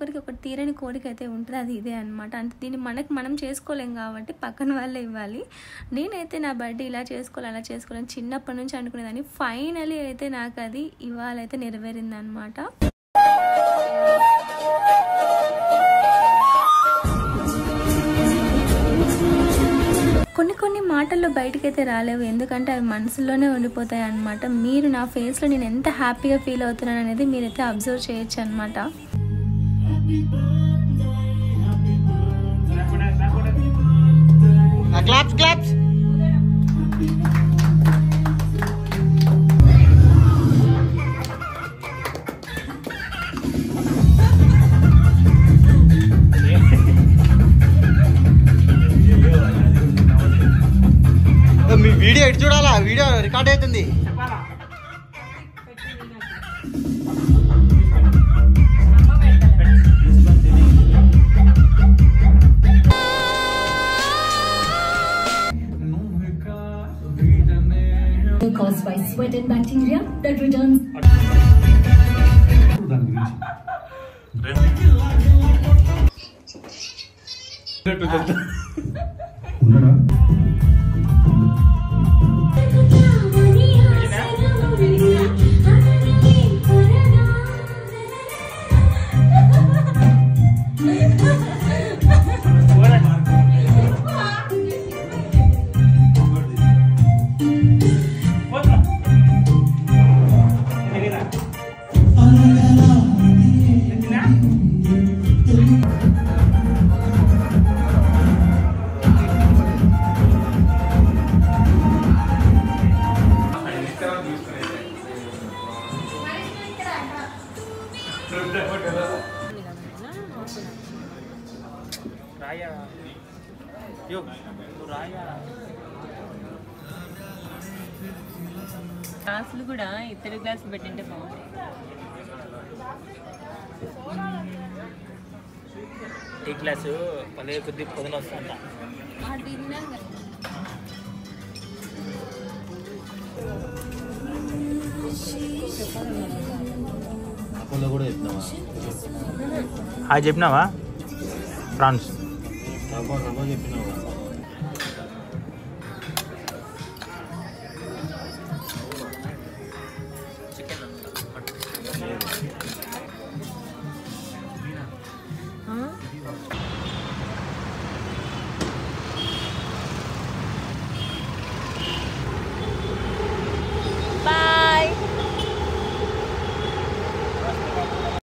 ఒక్కొక్కరికి ఒక తీరని కోరిక అయితే ఉంటుంది, అది ఇదే అనమాట. అంటే దీన్ని మనం చేసుకోలేం కాబట్టి పక్కన వాళ్ళే ఇవ్వాలి. నేనైతే నా బర్త్డే ఇలా చేసుకోవాలి అలా చేసుకోవాలని చిన్నప్పటి నుంచి అనుకునేదాన్ని. ఫైనలీ అయితే నాకు అది ఇవాళైతే నెరవేరింది అనమాట. కొన్ని మాటల్లో బయటకైతే రాలేవు, ఎందుకంటే అవి మనసులోనే ఉండిపోతాయి అనమాట. మీరు నా ఫేస్లో నేను ఎంత హ్యాపీగా ఫీల్ అవుతున్నాను అనేది మీరైతే అబ్జర్వ్ చేయొచ్చు అనమాట. మీ వీడియో ఎటు చూడాలా, వీడియో రికార్డ్ అవుతుంది. Caused by sweat and bacteria that returns. గ్లాసులు కూడా ఇతర గ్లాసులు పెట్టింటే బాగుంటాయి. టీ గ్లాసు పదే కొద్ది పొద్దున వస్తుంట. కూడా చెప్పినావా? Hi చెప్పినావా France? చెప్పినావా?